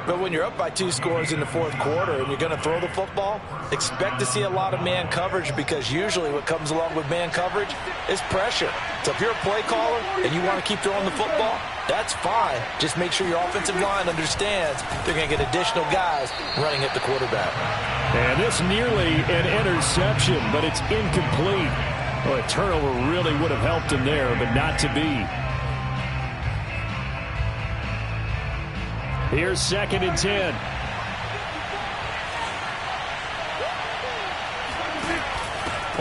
But when you're up by 2 scores in the fourth quarter and you're going to throw the football, expect to see a lot of man coverage, because usually what comes along with man coverage is pressure. So if you're a play caller and you want to keep throwing the football, that's fine. Just make sure your offensive line understands they're going to get additional guys running at the quarterback. And this nearly an interception, but it's incomplete. Well, a turnover really would have helped him there, but not to be. Here's 2nd and 10.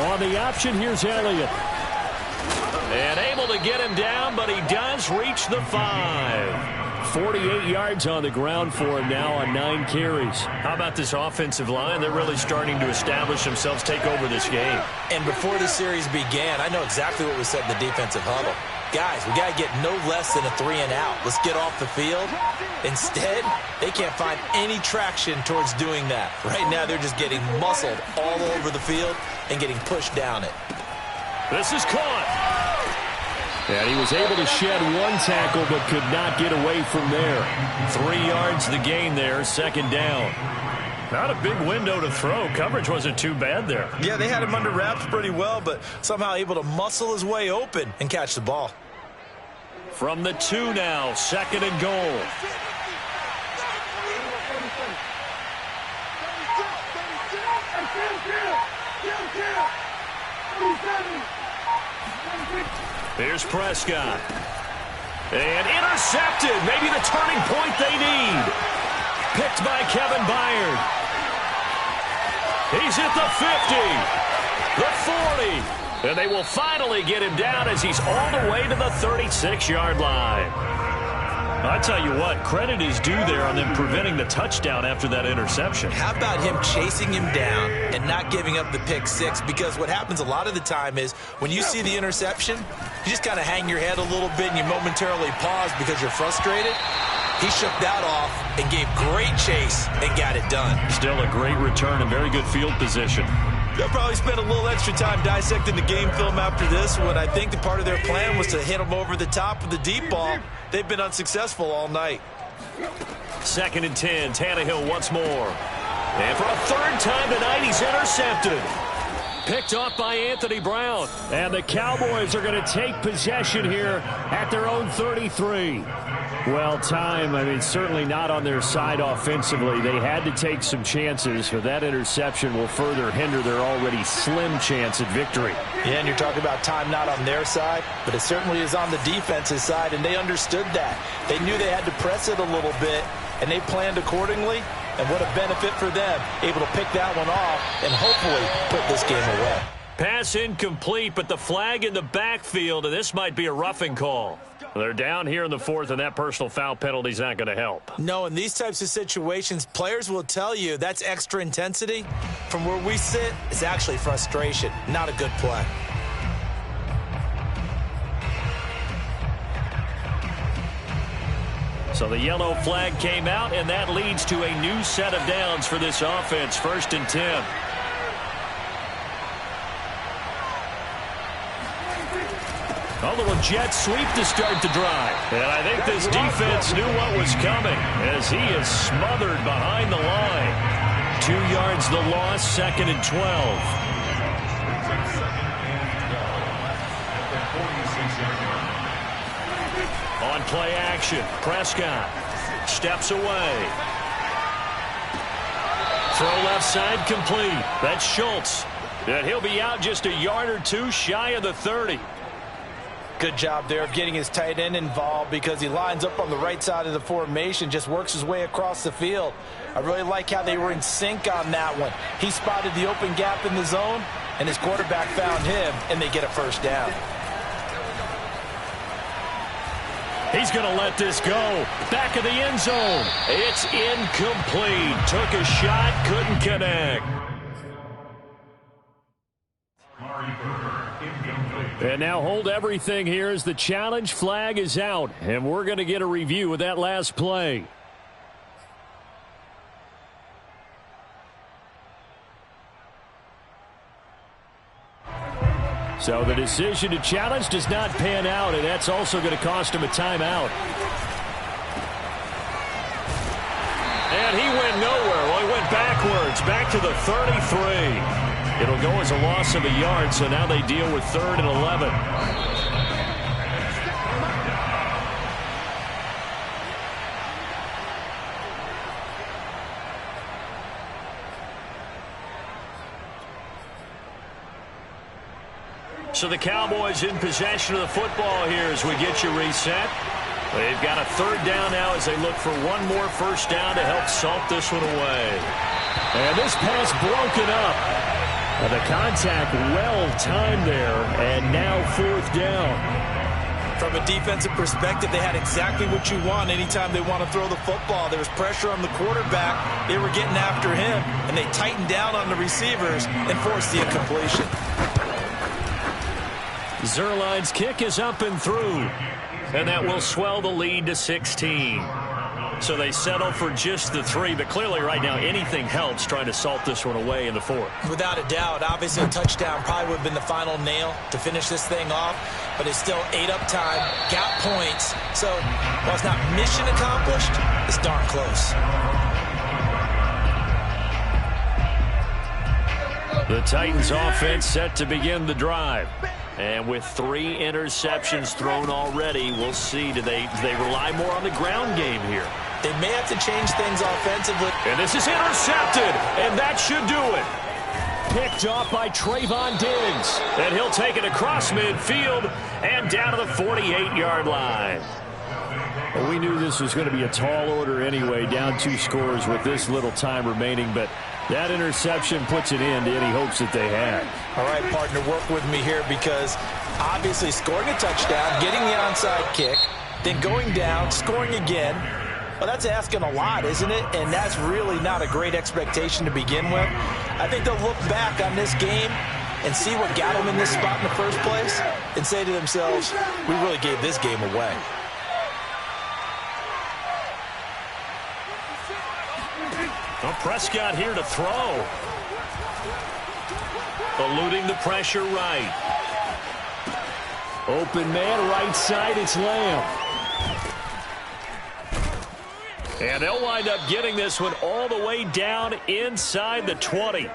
On the option, here's Elliott. And able to get him down, but he does reach the 5. 48 yards on the ground for him now on 9 carries. How about this offensive line? They're really starting to establish themselves, take over this game. And before the series began, I know exactly what was said in the defensive huddle. Guys, we got to get no less than a 3 and out. Let's get off the field. Instead, they can't find any traction towards doing that. Right now, they're just getting muscled all over the field and getting pushed down it. This is caught. And he was able to shed 1 tackle, but could not get away from there. 3 yards the gain there, 2nd down. Not a big window to throw. Coverage wasn't too bad there. Yeah, they had him under wraps pretty well, but somehow able to muscle his way open and catch the ball. From the 2 now, 2nd and goal. Here's Prescott. And intercepted. Maybe the turning point they need. Picked by Kevin Byard. He's at the 50. The 40. And they will finally get him down as he's all the way to the 36-yard line. I tell you what, credit is due there on them preventing the touchdown after that interception. How about him chasing him down and not giving up the pick 6? Because what happens a lot of the time is when you see the interception, you just kind of hang your head a little bit and you momentarily pause because you're frustrated. He shook that off and gave great chase and got it done. Still a great return and very good field position. They'll probably spend a little extra time dissecting the game film after this one. I think the part of their plan was to hit him over the top of the deep ball. They've been unsuccessful all night. 2nd and 10, Tannehill once more. And for a 3rd time tonight, he's intercepted. Picked off by Anthony Brown. And the Cowboys are going to take possession here at their own 33. Well, certainly not on their side offensively. They had to take some chances, but that interception will further hinder their already slim chance at victory. Yeah, and you're talking about time not on their side, but it certainly is on the defense's side, and they understood that. They knew they had to press it a little bit, and they planned accordingly, and what a benefit for them, able to pick that one off and hopefully put this game away. Pass incomplete, but the flag in the backfield, and this might be a roughing call. They're down here in the 4th, and that personal foul penalty is not going to help. No, in these types of situations, players will tell you that's extra intensity. From where we sit, it's actually frustration, not a good play. So the yellow flag came out, and that leads to a new set of downs for this offense. 1st and 10. A little jet sweep to start the drive. And I think this defense knew what was coming as he is smothered behind the line. 2 yards the loss, 2nd and 12. On play action, Prescott steps away. Throw left side complete. That's Schultz. And he'll be out just a yard or 2 shy of the 30. Good job there of getting his tight end involved because he lines up on the right side of the formation, just works his way across the field. I really like how they were in sync on that one. He spotted the open gap in the zone, and his quarterback found him, and they get a 1st down. He's going to let this go. Back of the end zone. It's incomplete. Took a shot, couldn't connect. And now hold everything here as the challenge flag is out. And we're going to get a review of that last play. So the decision to challenge does not pan out, and that's also going to cost him a timeout. And he went nowhere. Well, he went backwards, back to the 33. It'll go as a loss of a yard, so now they deal with 3rd and 11. So the Cowboys in possession of the football here as we get you reset. They've got a 3rd down now as they look for one more first down to help salt this one away. And this pass broken up. And the contact well timed there, and now 4th down. From a defensive perspective, they had exactly what you want anytime they want to throw the football. There was pressure on the quarterback. They were getting after him, and they tightened down on the receivers and forced the incompletion. Zuerlein's kick is up and through, and that will swell the lead to 16. So they settle for just the 3, but clearly right now anything helps trying to salt this one away in the 4th. Without a doubt, obviously a touchdown probably would have been the final nail to finish this thing off, but it's still 8 up time, got points, so while it's not mission accomplished, it's darn close. The Titans offense set to begin the drive. And with 3 interceptions thrown already, we'll see. Do they rely more on the ground game here? They may have to change things offensively. And this is intercepted, and that should do it. Picked off by Trayvon Diggs. And he'll take it across midfield and down to the 48-yard line. Well, we knew this was going to be a tall order anyway, down 2 scores with this little time remaining, but that interception puts an end to any hopes that they had. All right, partner, work with me here because obviously scoring a touchdown, getting the onside kick, then going down, scoring again, well, that's asking a lot, isn't it? And that's really not a great expectation to begin with. I think they'll look back on this game and see what got them in this spot in the first place and say to themselves, we really gave this game away. Well, Prescott here to throw. Eluding the pressure right. Open man, right side, it's Lamb. And they'll wind up getting this one all the way down inside the 20.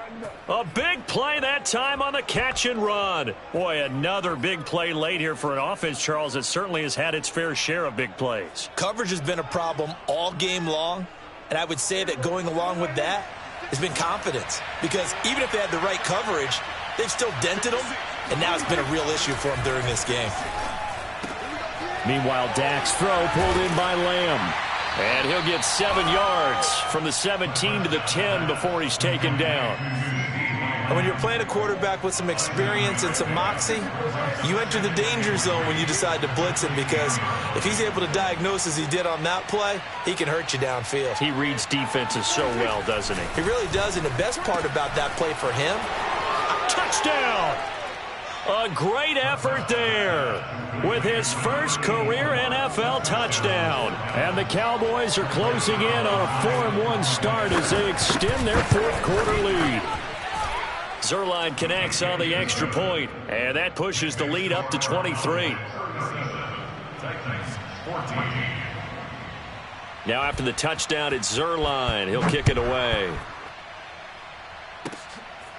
A big play that time on the catch and run. Boy, another big play late here for an offense, Charles, that certainly has had its fair share of big plays. Coverage has been a problem all game long. And I would say that going along with that has been confidence. Because even if they had the right coverage, they've still dented them. And now it's been a real issue for them during this game. Meanwhile, Dak's throw pulled in by Lamb. And he'll get 7 yards from the 17 to the 10 before he's taken down. And when you're playing a quarterback with some experience and some moxie, you enter the danger zone when you decide to blitz him, because if he's able to diagnose as he did on that play, he can hurt you downfield. He reads defenses so well, doesn't he? He really does, and the best part about that play for him, touchdown! A great effort there with his first career NFL touchdown. And the Cowboys are closing in on a 4-1 start as they extend their 4th quarter lead. Zuerlein connects on the extra point, and that pushes the lead up to 23. Now after the touchdown, it's Zuerlein. He'll kick it away.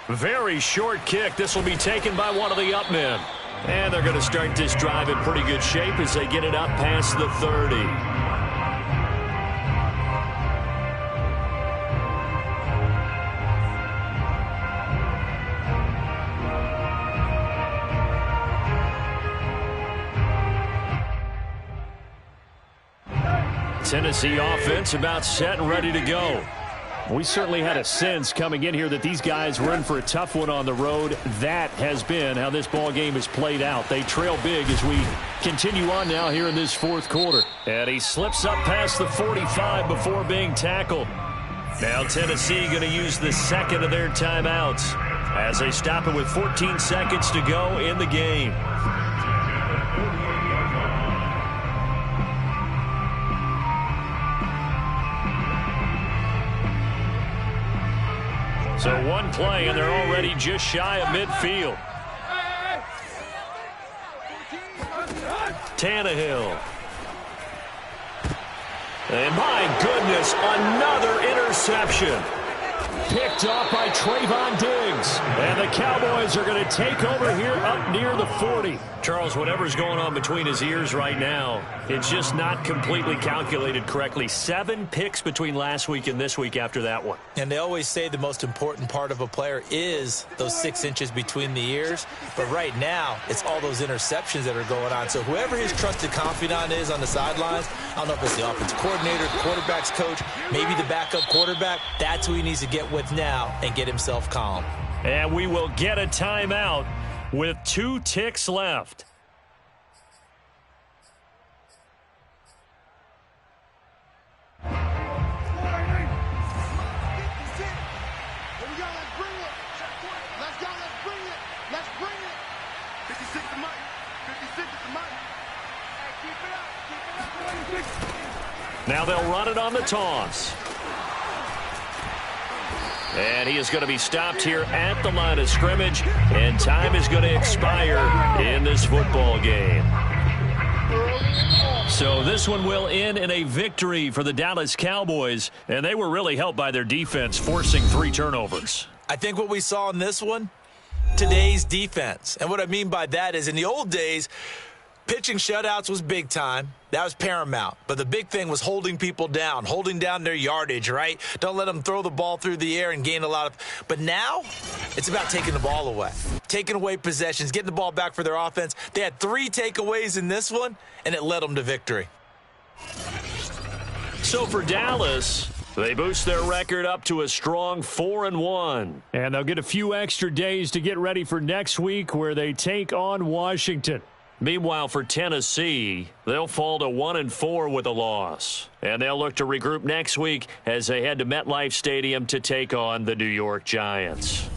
Very short kick. This will be taken by one of the up men. And they're going to start this drive in pretty good shape as they get it up past the 30. Tennessee offense about set and ready to go. We certainly had a sense coming in here that these guys were in for a tough one on the road. That has been how this ball game has played out. They trail big as we continue on now here in this 4th quarter. And he slips up past the 45 before being tackled. Now Tennessee going to use the second of their timeouts as they stop it with 14 seconds to go in the game. So one play, and they're already just shy of midfield. Tannehill. And my goodness, another interception. Picked off by Trayvon Diggs. And the Cowboys are going to take over here up near the 40. Charles, whatever's going on between his ears right now, it's just not completely calculated correctly. 7 picks between last week and this week after that one. And they always say the most important part of a player is those 6 inches between the ears. But right now, it's all those interceptions that are going on. So whoever his trusted confidant is on the sidelines, I don't know if it's the offensive coordinator, quarterback's coach, maybe the backup quarterback, that's who he needs to get with now and get himself calm. And we will get a timeout with 2 ticks left. Now they'll run it on the toss. And he is going to be stopped here at the line of scrimmage, and time is going to expire in this football game. So this one will end in a victory for the Dallas Cowboys, and they were really helped by their defense, forcing 3 turnovers. I think what we saw in this one, today's defense. And what I mean by that is in the old days, pitching shutouts was big time. That was paramount. But the big thing was holding people down, holding down their yardage, right? Don't let them throw the ball through the air and gain a lot of. But now it's about taking the ball away, taking away possessions, getting the ball back for their offense. They had 3 takeaways in this one, and it led them to victory. So for Dallas, they boost their record up to a strong 4-1. And they'll get a few extra days to get ready for next week where they take on Washington. Meanwhile, for Tennessee, they'll fall to 1-4 with a loss. And they'll look to regroup next week as they head to MetLife Stadium to take on the New York Giants.